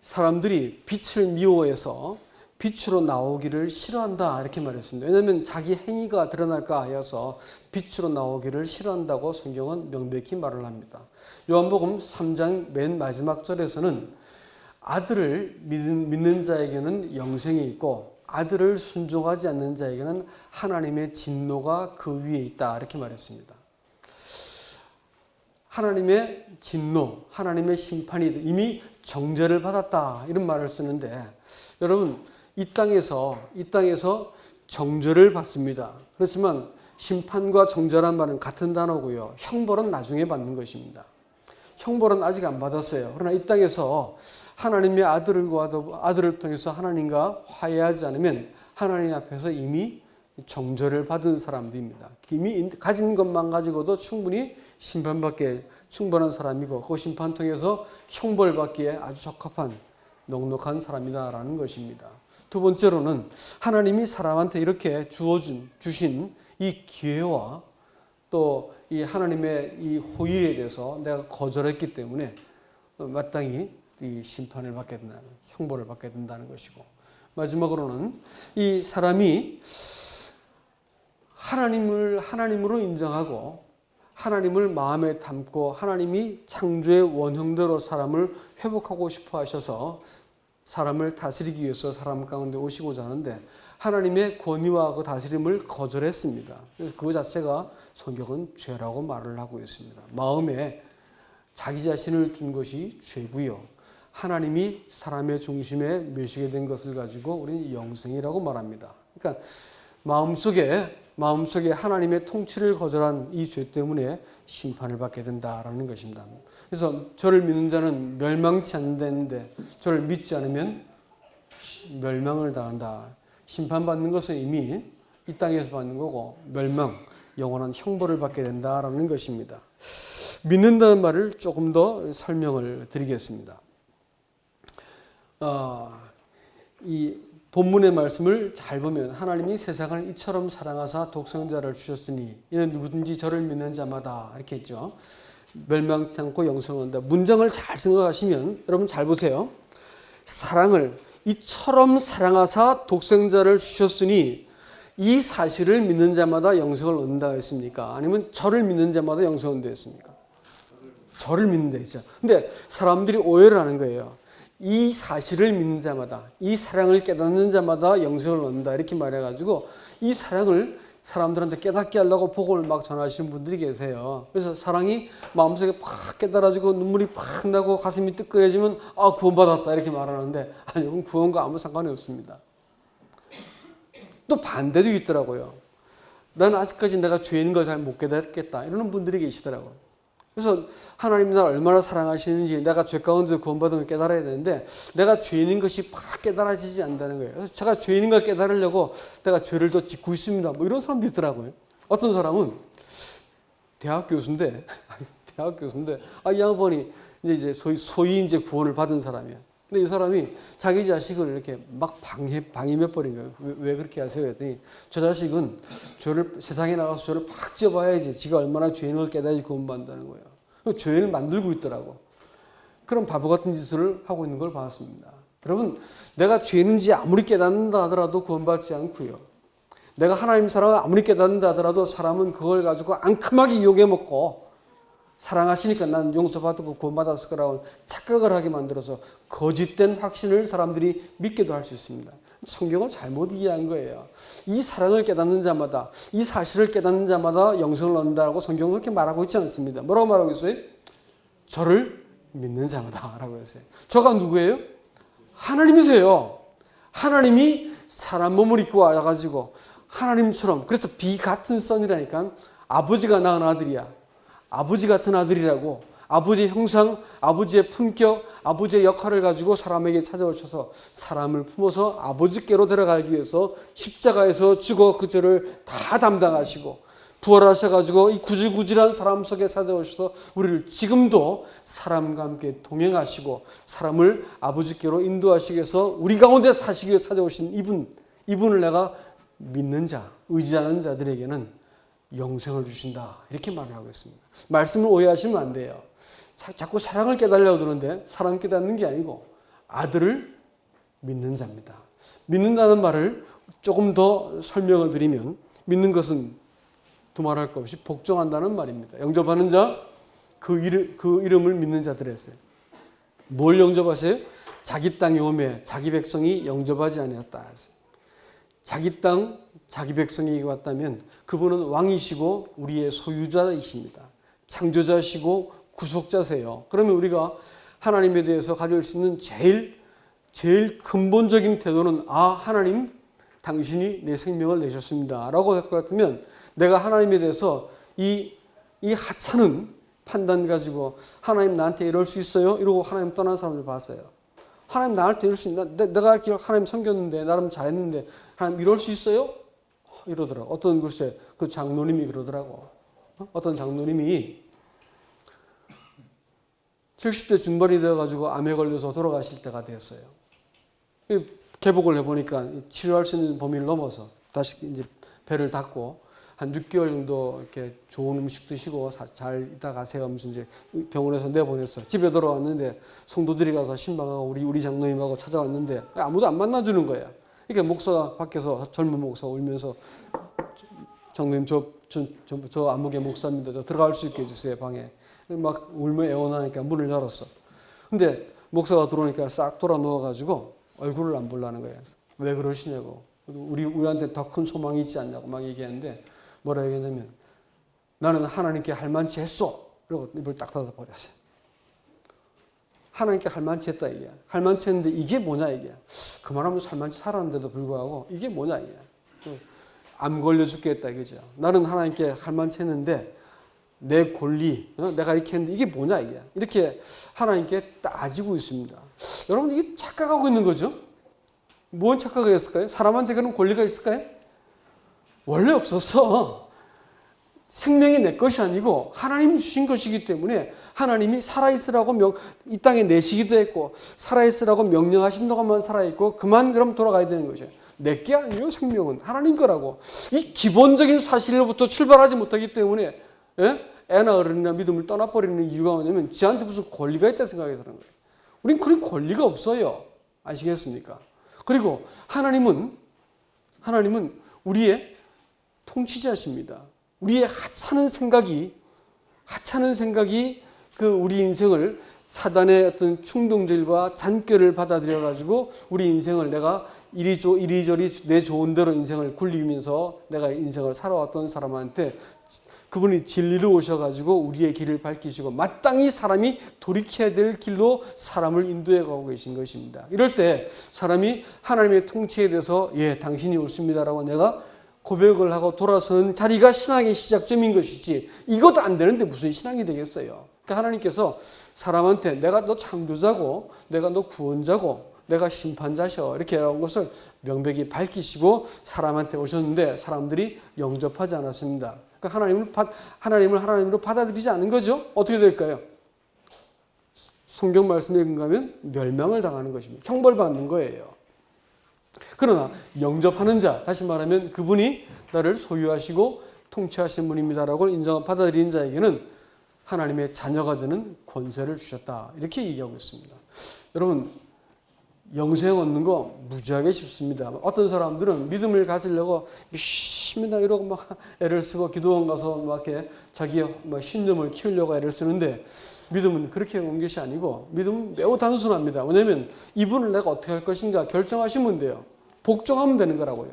사람들이 빛을 미워해서 빛으로 나오기를 싫어한다 이렇게 말했습니다. 왜냐하면 자기 행위가 드러날까 하여서 빛으로 나오기를 싫어한다고 성경은 명백히 말을 합니다. 요한복음 3장 맨 마지막 절에서는 아들을 믿는 자에게는 영생이 있고 아들을 순종하지 않는 자에게는 하나님의 진노가 그 위에 있다 이렇게 말했습니다. 하나님의 진노, 하나님의 심판이 이미 정죄를 받았다 이런 말을 쓰는데 여러분 이 땅에서 정죄를 받습니다. 그렇지만 심판과 정죄란 말은 같은 단어고요. 형벌은 나중에 받는 것입니다. 형벌은 아직 안 받았어요. 그러나 이 땅에서 하나님의 아들을 통해서 하나님과 화해하지 않으면 하나님 앞에서 이미 정죄를 받은 사람들입니다. 이미 가진 것만 가지고도 충분히 심판받기에 충분한 사람이고 그 심판 통해서 형벌받기에 아주 적합한 넉넉한 사람이다라는 것입니다. 두 번째로는 하나님이 사람한테 이렇게 주신 이 기회와 또 이 하나님의 이 호의에 대해서 내가 거절했기 때문에 마땅히 이 심판을 받게 된다는, 형벌을 받게 된다는 것이고 마지막으로는 이 사람이 하나님으로 인정하고 하나님을 마음에 담고 하나님이 창조의 원형대로 사람을 회복하고 싶어 하셔서 사람을 다스리기 위해서 사람 가운데 오시고자 하는데 하나님의 권위와 그 다스림을 거절했습니다. 그래서 그 자체가 성경은 죄라고 말을 하고 있습니다. 마음에 자기 자신을 둔 것이 죄고요. 하나님이 사람의 중심에 모시게 된 것을 가지고 우리는 영생이라고 말합니다. 그러니까 마음속에 하나님의 통치를 거절한 이 죄 때문에 심판을 받게 된다라는 것입니다. 그래서 저를 믿는 자는 멸망치 않는다는데 저를 믿지 않으면 멸망을 당한다. 심판받는 것은 이미 이 땅에서 받는 거고 영원한 형벌을 받게 된다라는 것입니다. 믿는다는 말을 조금 더 설명을 드리겠습니다. 이 본문의 말씀을 잘 보면 하나님이 세상을 이처럼 사랑하사 독생자를 주셨으니 이는 누구든지 저를 믿는 자마다 이렇게 했죠. 멸망치 않고 영생을 얻는다. 문장을 잘 생각하시면 여러분 잘 보세요. 사랑을 이처럼 사랑하사 독생자를 주셨으니 이 사실을 믿는 자마다 영생을 얻는다 했습니까? 아니면 저를 믿는 자마다 영생을 얻는다 했습니까? 저를 믿는다 했죠. 근데 사람들이 오해를 하는 거예요. 이 사실을 믿는 자마다, 이 사랑을 깨닫는 자마다 영생을 얻는다 이렇게 말해가지고 이 사랑을 사람들한테 깨닫게 하려고 복음을 막 전하시는 분들이 계세요. 그래서 사랑이 마음속에 팍 깨달아지고 눈물이 팍 나고 가슴이 뜨끈해지면 아 구원받았다 이렇게 말하는데 아니 그건 구원과 아무 상관이 없습니다. 또 반대도 있더라고요. 난 아직까지 내가 죄인 걸 잘 못 깨닫겠다 이러는 분들이 계시더라고요. 그래서 하나님이 나를 얼마나 사랑하시는지 내가 죄 가운데 구원받은 걸 깨달아야 되는데 내가 죄인인 것이 팍 깨달아지지 않는다는 거예요. 그래서 제가 죄인인 걸 깨달으려고 내가 죄를 더 짓고 있습니다. 뭐 이런 사람도 있더라고요. 어떤 사람은 대학 교수인데 이 양반이 이제 소위 이제 구원을 받은 사람이야. 근데 이 사람이 자기 자식을 이렇게 막 방임해 버린 거예요. 왜 그렇게 하세요? 했더니 저 자식은 세상에 나가서 죄를 팍 지어봐야지 지가 얼마나 죄인을 깨달아야지 구원받는다는 거예요. 죄인을 만들고 있더라고. 그런 바보 같은 짓을 하고 있는 걸 봤습니다. 여러분, 내가 죄인인지 아무리 깨닫는다 하더라도 구원받지 않고요. 내가 하나님 사랑을 아무리 깨닫는다 하더라도 사람은 그걸 가지고 앙큼하게 이용해먹고 사랑하시니까 난 용서받고 구원받았을 거라고 착각을 하게 만들어서 거짓된 확신을 사람들이 믿게도 할 수 있습니다. 성경을 잘못 이해한 거예요. 이 사랑을 깨닫는 자마다, 이 사실을 깨닫는 자마다 영생을 얻는다고 성경은 그렇게 말하고 있지 않습니다. 뭐라고 말하고 있어요? 저를 믿는 자마다 라고 했어요. 저가 누구예요? 하나님이세요. 하나님이 사람 몸을 입고 와가지고 하나님처럼, 그래서 비 같은 선이라니까, 아버지가 낳은 아들이야. 아버지 같은 아들이라고, 아버지의 형상, 아버지의 품격, 아버지의 역할을 가지고 사람에게 찾아오셔서 사람을 품어서 아버지께로 데려가기 위해서 십자가에서 죽어 그 죄를 다 담당하시고 부활하셔가지고 이 구질구질한 사람 속에 찾아오셔서 우리를 지금도 사람과 함께 동행하시고 사람을 아버지께로 인도하시기 위해서 우리 가운데 사시기 위해 찾아오신 이분을 내가 믿는 자, 의지하는 자들에게는 영생을 주신다. 이렇게 말을 하고 있습니다. 말씀을 오해하시면 안 돼요. 자꾸 사랑을 깨달으려고 그러는데 사랑 깨닫는 게 아니고 아들을 믿는 자입니다. 믿는다는 말을 조금 더 설명을 드리면, 믿는 것은 두말할 것 없이 복종한다는 말입니다. 영접하는 자, 그 이름을 믿는 자들 했어요. 뭘 영접하세요? 자기 땅에 오매 자기 백성이 영접하지 아니었다. 자기 땅, 자기 백성에게 왔다면 그분은 왕이시고 우리의 소유자이십니다. 창조자시고 구속자세요. 그러면 우리가 하나님에 대해서 가질 수 있는 제일 근본적인 태도는, 하나님 당신이 내 생명을 내셨습니다 라고 할 것 같으면, 내가 하나님에 대해서 이 하찮은 판단 가지고 하나님 나한테 이럴 수 있어요? 이러고 하나님 떠난 사람들 봤어요. 하나님 나한테 이럴 수 있나? 내가 이렇게 하나님 섬겼는데, 나름 잘했는데 하나님 이럴 수 있어요? 이러더라고. 어떤 글쎄 그 장로님이 그러더라고. 어떤 장로님이 70대 중반이 되어가지고 암에 걸려서 돌아가실 때가 되었어요. 개복을 해보니까 치료할 수 있는 범위를 넘어서 다시 이제 배를 닫고 한 6개월 정도 이렇게 좋은 음식 드시고 잘 있다 가세요 하면서 이제 병원에서 내보냈어. 집에 돌아왔는데 성도들이 가서 신방하고 우리 장로님하고 찾아왔는데 아무도 안 만나주는 거야. 그러니까 목사가 밖에서, 젊은 목사가 울면서, 장로님 저 안목의 목사입니다. 저 들어갈 수 있게 해주세요 방에. 막 울며 애원하니까 문을 열었어. 근데 목사가 들어오니까 싹 돌아 누워가지고 얼굴을 안 보려는 거예요. 왜 그러시냐고. 우리한테 더 큰 소망이 있지 않냐고 막 얘기했는데, 뭐라 얘기했냐면, 나는 하나님께 할 만치 했어. 그리고 입을 딱 닫아버렸어요. 하나님께 할 만치 했다 이게. 할 만치 했는데 이게 뭐냐 이게. 그만하면서 할 만치 살았는데도 불구하고 이게 뭐냐 이게. 암 걸려 죽겠다 이거죠. 나는 하나님께 할 만치 했는데 내 권리, 내가 이렇게 했는데 이게 뭐냐 이게. 이렇게 하나님께 따지고 있습니다. 여러분, 이게 착각하고 있는 거죠. 뭔 착각을 했을까요? 사람한테 그런 권리가 있을까요? 원래 없었어. 생명이 내 것이 아니고 하나님이 주신 것이기 때문에 하나님이 살아있으라고 이 땅에 내시기도 했고 살아있으라고 명령하신 동안만 살아있고 그만 그럼 돌아가야 되는 거죠. 내게 아니에요. 생명은 하나님 거라고. 이 기본적인 사실로부터 출발하지 못하기 때문에 애나 어른이나 믿음을 떠나버리는 이유가 뭐냐면 지한테 무슨 권리가 있다 생각이 드는 거예요. 우린 그런 권리가 없어요. 아시겠습니까? 그리고 하나님은 우리의 통치자십니다. 우리의 하찮은 생각이 그 우리 인생을 사단의 어떤 충동질과 잔꾀를 받아들여 가지고 우리 인생을 내가 이리저리 내 좋은 대로 인생을 굴리면서 내가 인생을 살아왔던 사람한테 그분이 진리로 오셔가지고 우리의 길을 밝히시고 마땅히 사람이 돌이켜야 될 길로 사람을 인도해 가고 계신 것입니다. 이럴 때 사람이 하나님의 통치에 대해서 당신이 옳습니다라고 내가 고백을 하고 돌아서는 자리가 신앙의 시작점인 것이지, 이것도 안 되는데 무슨 신앙이 되겠어요. 그러니까 하나님께서 사람한테 내가 너 창조자고 내가 너 구원자고 내가 심판자셔 이렇게 한 것을 명백히 밝히시고 사람한테 오셨는데 사람들이 영접하지 않았습니다. 그러니까 하나님을 하나님으로 받아들이지 않은 거죠. 어떻게 될까요? 성경 말씀에 의하면 멸망을 당하는 것입니다. 형벌받는 거예요. 그러나 영접하는 자, 다시 말하면 그분이 나를 소유하시고 통치하신 분입니다라고 받아들이는 자에게는 하나님의 자녀가 되는 권세를 주셨다. 이렇게 얘기하고 있습니다. 여러분, 영생 얻는 거 무지하게 쉽습니다. 어떤 사람들은 믿음을 가지려고 믿습니다 이러고 막 애를 쓰고 기도원 가서 막 이렇게 자기 신념을 키우려고 애를 쓰는데, 믿음은 그렇게 온 것이 아니고 믿음은 매우 단순합니다. 왜냐하면 이분을 내가 어떻게 할 것인가 결정하시면 돼요. 복종하면 되는 거라고요.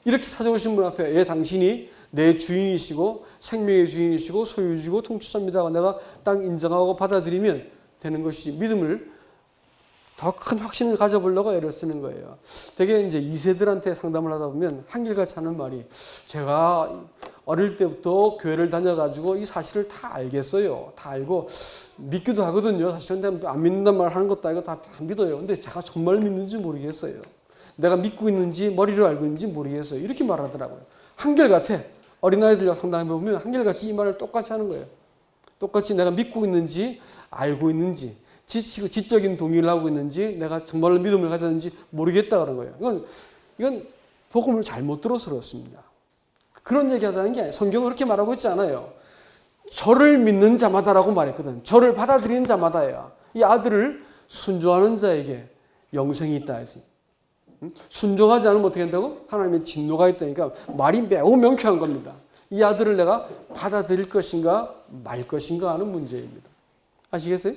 이렇게 찾아오신 분 앞에 당신이 내 주인이시고 생명의 주인이시고 소유주고 통치자입니다. 내가 딱 인정하고 받아들이면 되는 것이, 믿음을 더 큰 확신을 가져보려고 애를 쓰는 거예요. 되게 이제 2세들한테 상담을 하다 보면 한결같이 하는 말이, 제가 어릴 때부터 교회를 다녀가지고 이 사실을 다 알겠어요. 다 알고 믿기도 하거든요. 사실은 안 믿는단 말 하는 것도 아니고 다 믿어요. 근데 제가 정말 믿는지 모르겠어요. 내가 믿고 있는지 머리로 알고 있는지 모르겠어요. 이렇게 말하더라고요. 한결같아. 어린아이들 상담해보면 한결같이 이 말을 똑같이 하는 거예요. 똑같이 내가 믿고 있는지 알고 있는지, 지적인 동의를 하고 있는지, 내가 정말로 믿음을 가졌는지 모르겠다 그런 거예요. 이건 복음을 잘못 들어서 그렇습니다. 그런 얘기 하자는 게 아니에요. 성경은 그렇게 말하고 있지 않아요. 저를 믿는 자마다라고 말했거든. 저를 받아들이는 자마다야. 이 아들을 순종하는 자에게 영생이 있다 해서. 순종하지 않으면 어떻게 된다고? 하나님의 진노가 있다니까 말이 매우 명쾌한 겁니다. 이 아들을 내가 받아들일 것인가 말 것인가 하는 문제입니다. 아시겠어요?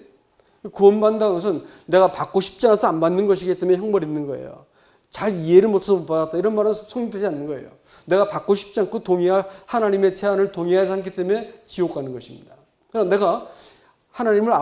구원받는다는 것은 내가 받고 싶지 않아서 안 받는 것이기 때문에 형벌 있는 거예요. 잘 이해를 못해서 못 받았다 이런 말은 성립되지 않는 거예요. 내가 받고 싶지 않고 하나님의 제안을 동의하지 않기 때문에 지옥 가는 것입니다. 그러나 내가 하나님을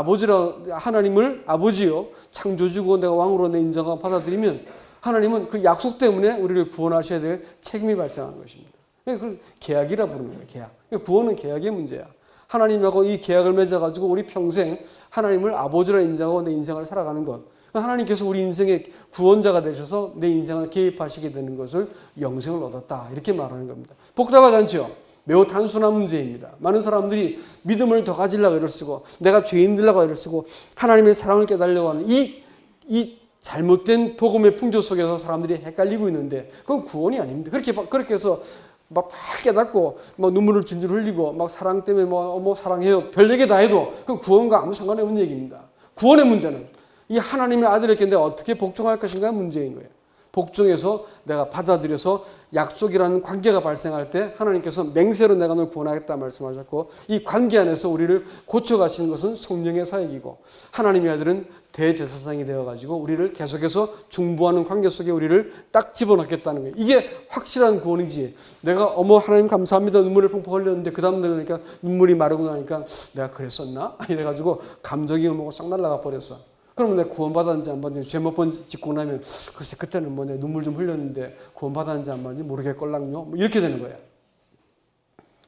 아버지요 창조주고 내가 왕으로 내 인정하고 받아들이면 하나님은 그 약속 때문에 우리를 구원하셔야 될 책임이 발생하는 것입니다. 그걸 계약이라 부르는 거예요. 계약. 구원은 계약의 문제야. 하나님하고 이 계약을 맺어가지고 우리 평생 하나님을 아버지라 인정하고 내 인생을 살아가는 것. 하나님께서 우리 인생의 구원자가 되셔서 내 인생을 개입하시게 되는 것을 영생을 얻었다. 이렇게 말하는 겁니다. 복잡하지 않죠? 매우 단순한 문제입니다. 많은 사람들이 믿음을 더 가지려고 애를 쓰고 내가 죄인 되려고 애를 쓰고 하나님의 사랑을 깨달으려고 하는 이 잘못된 복음의 풍조 속에서 사람들이 헷갈리고 있는데 그건 구원이 아닙니다. 그렇게 해서 막 깨닫고 막 눈물을 줄줄 흘리고 막 사랑 때문에 뭐 사랑해요 별 얘기 다 해도 그건 구원과 아무 상관이 없는 얘기입니다. 구원의 문제는 이 하나님의 아들에게 내가 어떻게 복종할 것인가의 문제인 거예요. 복종해서 내가 받아들여서 약속이라는 관계가 발생할 때 하나님께서 맹세로 내가 널 구원하겠다 말씀하셨고 이 관계 안에서 우리를 고쳐가시는 것은 성령의 사역이고 하나님의 아들은 대제사장이 되어가지고 우리를 계속해서 중보하는 관계 속에 우리를 딱 집어넣겠다는 거예요. 이게 확실한 구원이지. 내가 어머 하나님 감사합니다 눈물을 펑펑 흘렸는데 그 다음 날이니까 눈물이 마르고 나니까 내가 그랬었나? 이래가지고 감정이 오고 싹 날아가 버렸어. 그러면 내가 구원받았는지 안 받았는지 죄 몇 번 짓고 나면 글쎄 그때는 뭐 내 눈물 좀 흘렸는데 구원받았는지 안 받았는지 모르겠걸랑요. 뭐 이렇게 되는 거야.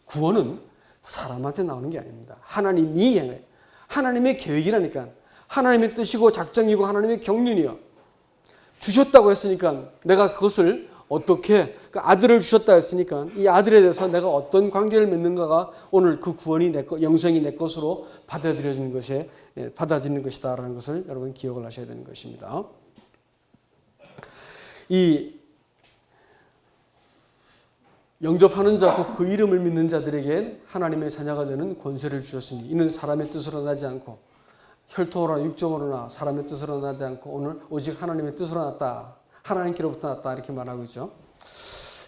구원은 사람한테 나오는 게 아닙니다. 하나님이 행해요. 하나님의 계획이라니까. 하나님의 뜻이고 작정이고 하나님의 경륜이요. 주셨다고 했으니까 내가 그것을 어떻게 그 아들을 주셨다 했으니까 이 아들에 대해서 내가 어떤 관계를 맺는가가 오늘 그 구원이 내 것, 영생이 내 것으로 받아들여지는 것이 받아지는 것이다라는 것을 여러분 기억을 하셔야 되는 것입니다. 이 영접하는 자, 그 이름을 믿는 자들에게 하나님의 자녀가 되는 권세를 주셨으니 이는 사람의 뜻으로 나지 않고 혈통으로나 육정으로나 사람의 뜻으로 나지 않고 오늘 오직 하나님의 뜻으로 났다. 하나님께로부터 났다 이렇게 말하고 있죠.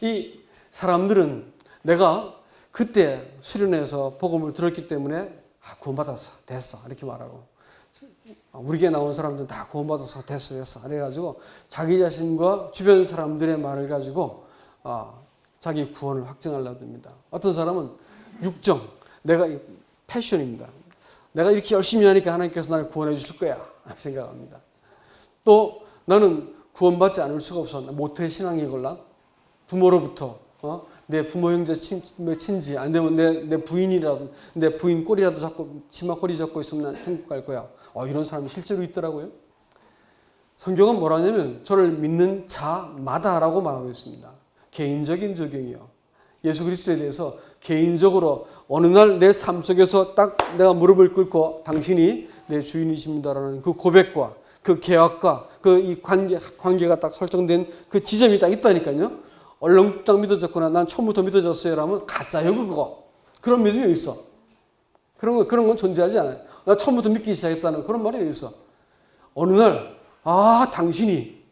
이 사람들은 내가 그때 수련회에서 복음을 들었기 때문에 구원받았어 됐어 이렇게 말하고 우리 교회 나온 사람들은 다 구원받아서 됐어 그래가지고 자기 자신과 주변 사람들의 말을 가지고 자기 구원을 확증하려고 듭니다. 어떤 사람은 육정 내가 패션입니다. 내가 이렇게 열심히 하니까 하나님께서 나를 구원해 주실 거야 생각합니다. 또 나는 구원받지 않을 수가 없어. 모태 신앙이걸라. 부모로부터 내 부모 형제 친지 안 되면 내 부인이라도 내 부인 꼬리라도 잡고 치마 꼬리 잡고 있으면 난 천국 갈 거야. 이런 사람이 실제로 있더라고요. 성경은 뭐라냐면 저를 믿는 자마다라고 말하고 있습니다. 개인적인 적용이요. 예수 그리스도에 대해서 개인적으로 어느 날 내 삶 속에서 딱 내가 무릎을 꿇고 당신이 내 주인이십니다라는 그 고백과 그 계약과 그 이 관계가 딱 설정된 그 지점이 딱 있다니까요. 얼렁뚱땅 믿어졌거나 난 처음부터 믿어졌어요 라면 가짜요 그거. 그런 믿음이 있어. 그런 건 존재하지 않아요. 나 처음부터 믿기 시작했다는 그런 말이 있어. 어느 날, 당신이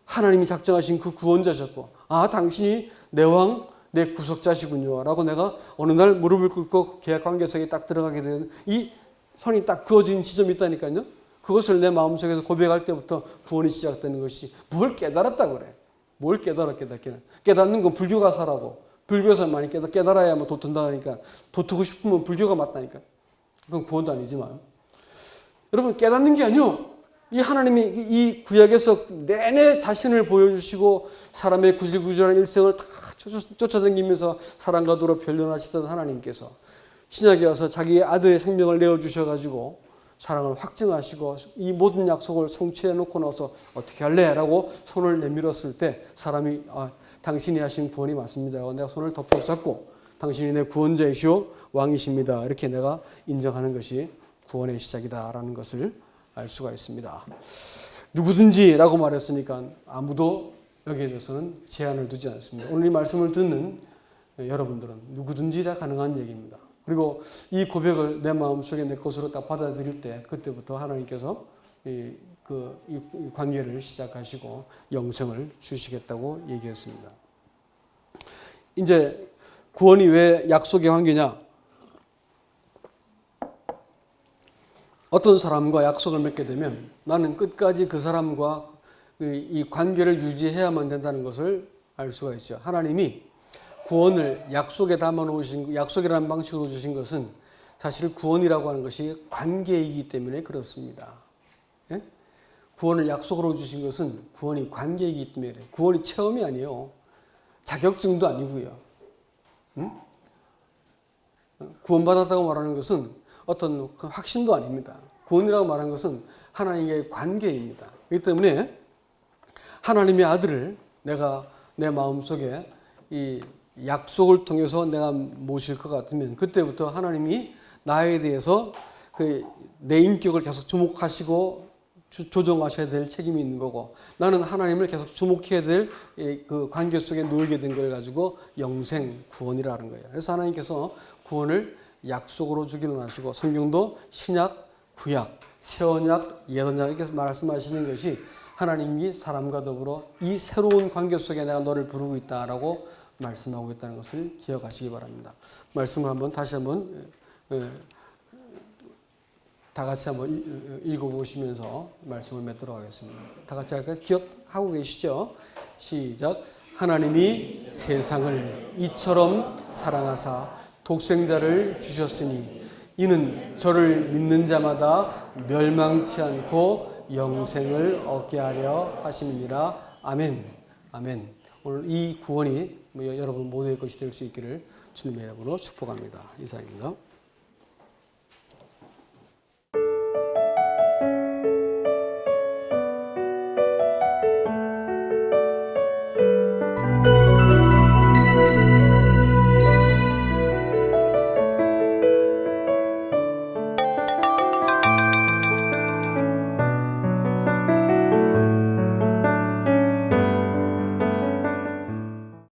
하나님이 작정하신 그 구원자셨고, 당신이 내 왕, 내 구속자시군요. 라고 내가 어느 날 무릎을 꿇고 계약 관계 속에 딱 들어가게 되는 이 선이 딱 그어진 지점이 있다니까요. 그것을 내 마음속에서 고백할 때부터 구원이 시작되는 것이 뭘 깨달았다고 그래. 뭘 깨닫기는. 깨닫는 건 불교 가사라고. 불교에서 많이 깨달아야만 도튼다니까. 도트고 싶으면 불교가 맞다니까. 그건 구원도 아니지만. 여러분, 깨닫는 게 아니요. 이 하나님이 이 구약에서 내내 자신을 보여주시고 사람의 구질구질한 일생을 다 쫓아다니면서 사랑과 도로 변론하시던 하나님께서 신약에 와서 자기의 아들의 생명을 내어주셔가지고 사랑을 확증하시고 이 모든 약속을 성취해 놓고 나서 어떻게 할래? 라고 손을 내밀었을 때 사람이 당신이 하신 구원이 맞습니다. 내가 손을 덥석 잡고 당신이 내 구원자이시오 왕이십니다. 이렇게 내가 인정하는 것이 구원의 시작이다라는 것을 알 수가 있습니다. 누구든지라고 말했으니까 아무도 여기에 대해서는 제한을 두지 않습니다. 오늘 이 말씀을 듣는 여러분들은 누구든지 다 가능한 얘기입니다. 그리고 이 고백을 내 마음속에 내 것으로 딱 받아들일 때 그때부터 하나님께서 이 관계를 시작하시고 영생을 주시겠다고 얘기했습니다. 이제 구원이 왜 약속의 관계냐? 어떤 사람과 약속을 맺게 되면 나는 끝까지 그 사람과 이 관계를 유지해야만 된다는 것을 알 수가 있죠. 하나님이 구원을 약속에 담아놓으신, 약속이라는 방식으로 주신 것은 사실 구원이라고 하는 것이 관계이기 때문에 그렇습니다. 예? 구원을 약속으로 주신 것은 구원이 관계이기 때문에 그래요. 구원이 체험이 아니에요. 자격증도 아니고요. 응? 구원받았다고 말하는 것은 어떤 확신도 아닙니다. 구원이라고 말하는 것은 하나님의 관계입니다. 그렇기 때문에 하나님의 아들을 내가 내 마음속에 이 약속을 통해서 내가 모실 것 같으면 그때부터 하나님이 나에 대해서 내 인격을 계속 주목하시고 조정하셔야 될 책임이 있는 거고 나는 하나님을 계속 주목해야 될 그 관계 속에 놓이게 된 걸 가지고 영생, 구원이라는 거예요. 그래서 하나님께서 구원을 약속으로 주기는 하시고 성경도 신약, 구약, 새 언약, 옛 언약 이렇게 말씀하시는 것이 하나님이 사람과 더불어 이 새로운 관계 속에 내가 너를 부르고 있다라고 말씀하고 있다는 것을 기억하시기 바랍니다. 말씀을 다시 한번 다 같이 한번 읽어보시면서 말씀을 맺도록 하겠습니다. 다 같이 할까요? 기억하고 계시죠? 시작. 하나님이 세상을 이처럼 사랑하사 독생자를 주셨으니 이는 저를 믿는 자마다 멸망치 않고 영생을 얻게 하려 하심이니라. 아멘. 아멘. 오늘 이 구원이 여러분 모두의 것이 될 수 있기를 주님의 이름으로 축복합니다. 이상입니다.